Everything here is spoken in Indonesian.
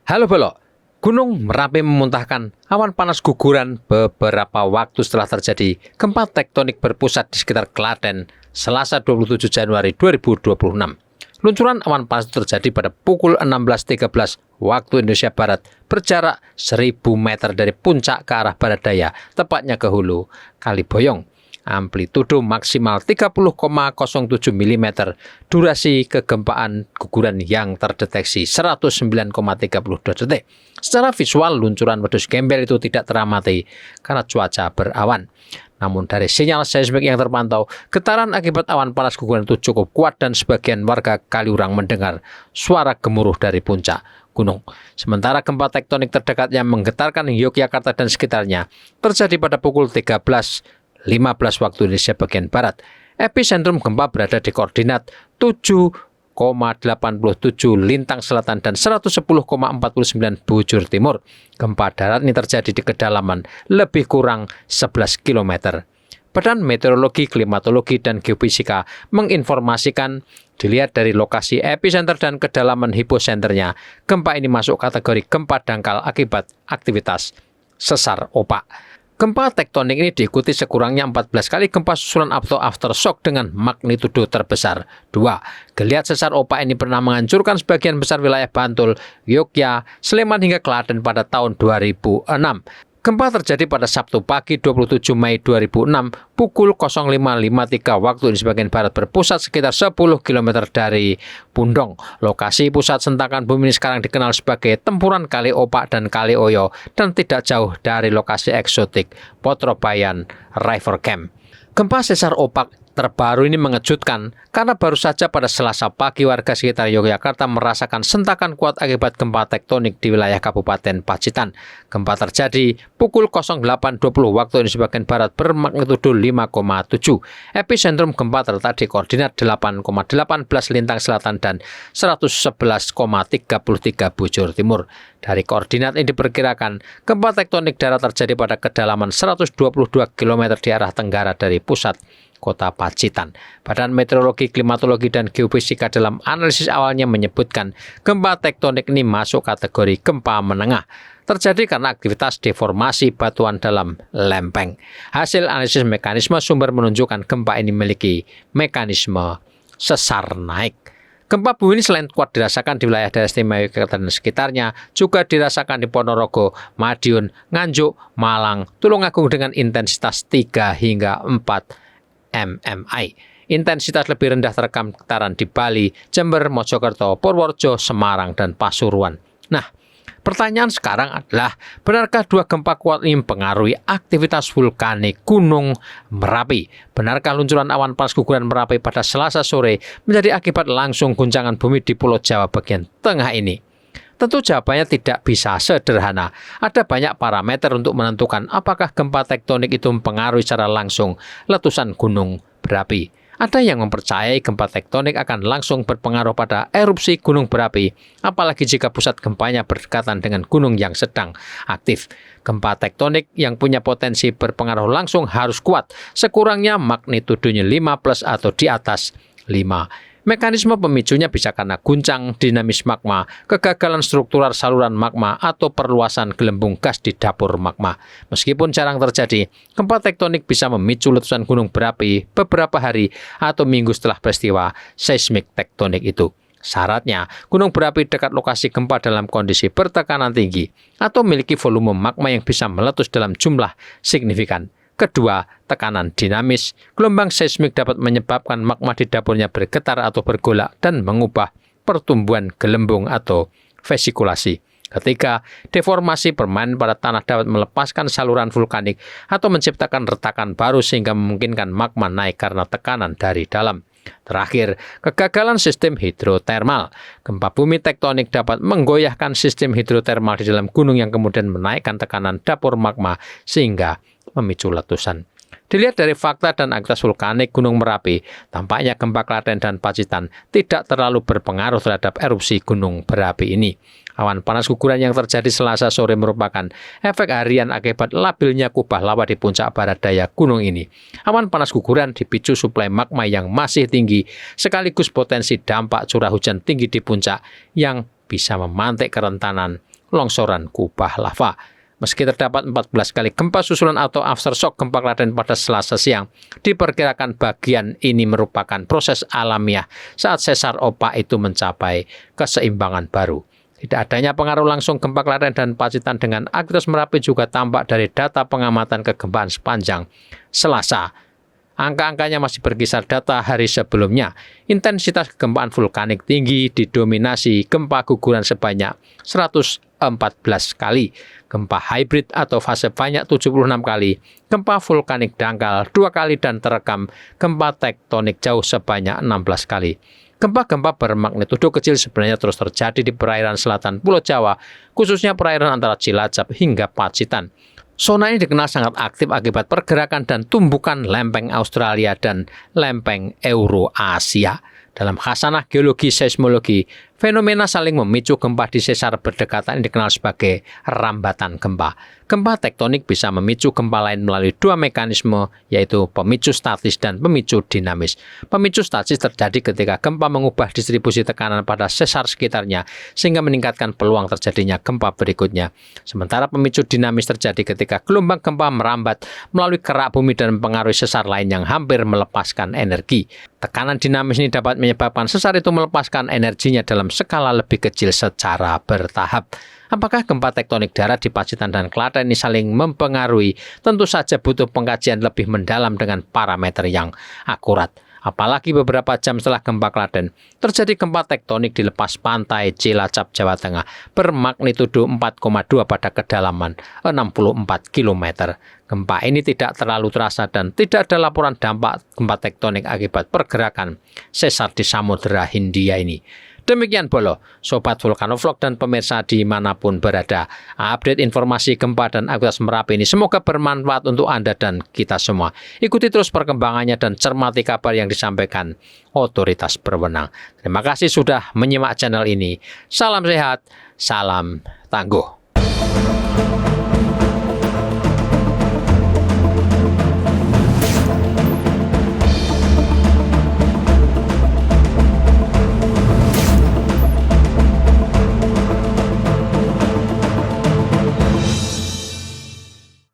Halo Belok, Gunung Merapi memuntahkan awan panas guguran beberapa waktu setelah terjadi gempa tektonik berpusat di sekitar Klaten, Selasa 27 Januari 2026. Luncuran awan panas itu terjadi pada pukul 16.13 waktu Indonesia Barat, berjarak 1000 meter dari puncak ke arah barat daya, tepatnya ke hulu Kali Boyong. Amplitudo maksimal 30,07 mm, durasi kegempaan guguran yang terdeteksi 109,32 detik. Secara visual, luncuran wedus gembel itu tidak teramati karena cuaca berawan. Namun dari sinyal seismik yang terpantau, getaran akibat awan panas guguran itu cukup kuat dan sebagian warga Kaliurang mendengar suara gemuruh dari puncak gunung. Sementara gempa tektonik terdekat yang menggetarkan Yogyakarta dan sekitarnya terjadi pada pukul 13.15 waktu Indonesia bagian Barat. Epicentrum gempa berada di koordinat 7,87 lintang selatan dan 110,49 bujur timur. Gempa darat ini terjadi di kedalaman lebih kurang 11 km. Badan Meteorologi, Klimatologi, dan Geofisika menginformasikan dilihat dari lokasi epicenter dan kedalaman hiposenternya, gempa ini masuk kategori gempa dangkal akibat aktivitas sesar opak. Gempa tektonik ini diikuti sekurangnya 14 kali gempa susulan atau aftershock dengan magnitudo terbesar 2. Geliat sesar opak ini pernah menghancurkan sebagian besar wilayah Bantul, Yogyakarta, Sleman hingga Klaten pada tahun 2006. Gempa terjadi pada Sabtu pagi 27 Mei 2006 pukul 05.53 waktu di sebagian barat, berpusat sekitar 10 km dari Pundong. Lokasi pusat sentakan bumi ini sekarang dikenal sebagai Tempuran Kali Opak dan Kali Oyo dan tidak jauh dari lokasi eksotik Potrobayan River Camp. Gempa sesar opak terbaru ini mengejutkan karena baru saja pada Selasa pagi warga sekitar Yogyakarta merasakan sentakan kuat akibat gempa tektonik di wilayah Kabupaten Pacitan. Gempa terjadi pukul 08.20 waktu Indonesia bagian Barat bermagnitudo 5,7. Epicentrum gempa terletak di koordinat 8,18 lintang selatan dan 111,33 bujur timur. Dari koordinat ini diperkirakan gempa tektonik darat terjadi pada kedalaman 122 km di arah tenggara dari pusat kota Pacitan. Badan Meteorologi, Klimatologi, dan Geofisika dalam analisis awalnya menyebutkan gempa tektonik ini masuk kategori gempa menengah. Terjadi karena aktivitas deformasi batuan dalam lempeng. Hasil analisis mekanisme sumber menunjukkan gempa ini memiliki mekanisme sesar naik. Gempa bumi ini selain kuat dirasakan di wilayah daerah istimewa Yogyakarta dan sekitarnya, juga dirasakan di Ponorogo, Madiun, Nganjuk, Malang, Tulungagung dengan intensitas 3 hingga 4 mmi. Intensitas lebih rendah terekam getaran di Bali, Jember, Mojokerto, Purworejo, Semarang, dan Pasuruan. Nah, pertanyaan sekarang adalah, benarkah dua gempa kuat ini mempengaruhi aktivitas vulkanik Gunung Merapi? Benarkah luncuran awan panas guguran Merapi pada Selasa sore menjadi akibat langsung guncangan bumi di Pulau Jawa bagian tengah ini? Tentu jawabannya tidak bisa sederhana. Ada banyak parameter untuk menentukan apakah gempa tektonik itu mempengaruhi secara langsung letusan gunung berapi. Ada yang mempercayai gempa tektonik akan langsung berpengaruh pada erupsi gunung berapi, apalagi jika pusat gempanya berdekatan dengan gunung yang sedang aktif. Gempa tektonik yang punya potensi berpengaruh langsung harus kuat, sekurangnya magnitudonya 5+ atau di atas 5. Mekanisme pemicunya bisa karena guncang dinamis magma, kegagalan struktural saluran magma, atau perluasan gelembung gas di dapur magma. Meskipun jarang terjadi, gempa tektonik bisa memicu letusan gunung berapi beberapa hari atau minggu setelah peristiwa seismik tektonik itu. Syaratnya, gunung berapi dekat lokasi gempa dalam kondisi bertekanan tinggi atau memiliki volume magma yang bisa meletus dalam jumlah signifikan. Kedua, tekanan dinamis. Gelombang seismik dapat menyebabkan magma di dapurnya bergetar atau bergolak dan mengubah pertumbuhan gelembung atau vesikulasi. Ketiga, deformasi permanen pada tanah dapat melepaskan saluran vulkanik atau menciptakan retakan baru sehingga memungkinkan magma naik karena tekanan dari dalam. Terakhir, kegagalan sistem hidrotermal. Gempa bumi tektonik dapat menggoyahkan sistem hidrotermal di dalam gunung yang kemudian menaikkan tekanan dapur magma sehingga memicu letusan. Dilihat dari fakta dan aktivitas vulkanik Gunung Merapi, tampaknya gempa Klaten dan Pacitan tidak terlalu berpengaruh terhadap erupsi gunung berapi ini. Awan panas guguran yang terjadi Selasa sore merupakan efek harian akibat labilnya kubah lava di puncak barat daya gunung ini. Awan panas guguran dipicu suplai magma yang masih tinggi, sekaligus potensi dampak curah hujan tinggi di puncak yang bisa memantik kerentanan longsoran kubah lava. Meski terdapat 14 kali gempa susulan atau aftershock gempa Klaten pada Selasa siang, diperkirakan bagian ini merupakan proses alamiah saat sesar opak itu mencapai keseimbangan baru. Tidak adanya pengaruh langsung gempa Klaten dan Pacitan dengan aktivitas Merapi juga tampak dari data pengamatan kegempaan sepanjang Selasa. Angka-angkanya masih berkisar data hari sebelumnya. Intensitas kegempaan vulkanik tinggi didominasi gempa guguran sebanyak 114 kali, gempa hybrid atau fase banyak 76 kali, gempa vulkanik dangkal 2 kali dan terekam gempa tektonik jauh sebanyak 16 kali. Gempa-gempa bermagnitudo kecil sebenarnya terus terjadi di perairan selatan Pulau Jawa, khususnya perairan antara Cilacap hingga Pacitan. Zona ini dikenal sangat aktif akibat pergerakan dan tumbukan lempeng Australia dan lempeng Eurasia. Dalam khasanah geologi seismologi, fenomena saling memicu gempa di sesar berdekatan dikenal sebagai rambatan gempa. Gempa tektonik bisa memicu gempa lain melalui dua mekanisme, yaitu pemicu statis dan pemicu dinamis. Pemicu statis terjadi ketika gempa mengubah distribusi tekanan pada sesar sekitarnya, sehingga meningkatkan peluang terjadinya gempa berikutnya. Sementara pemicu dinamis terjadi ketika gelombang gempa merambat melalui kerak bumi dan mempengaruhi sesar lain yang hampir melepaskan energi. Tekanan dinamis ini dapat menyebabkan sesar itu melepaskan energinya dalam skala lebih kecil secara bertahap. Apakah gempa tektonik darat di Pacitan dan Klaten ini saling mempengaruhi? Tentu saja butuh pengkajian lebih mendalam dengan parameter yang akurat. Apalagi beberapa jam setelah gempa Klaten, terjadi gempa tektonik di lepas pantai Cilacap, Jawa Tengah, bermagnitudo 4,2 pada kedalaman 64 km. Gempa ini tidak terlalu terasa dan tidak ada laporan dampak gempa tektonik akibat pergerakan sesar di Samudera Hindia ini. Demikian Bolo, Sobat Vulkanovlog dan pemirsa dimanapun berada. Update informasi gempa dan aktivitas Merapi ini semoga bermanfaat untuk Anda dan kita semua. Ikuti terus perkembangannya dan cermati kabar yang disampaikan otoritas berwenang. Terima kasih sudah menyimak channel ini. Salam sehat, salam tangguh.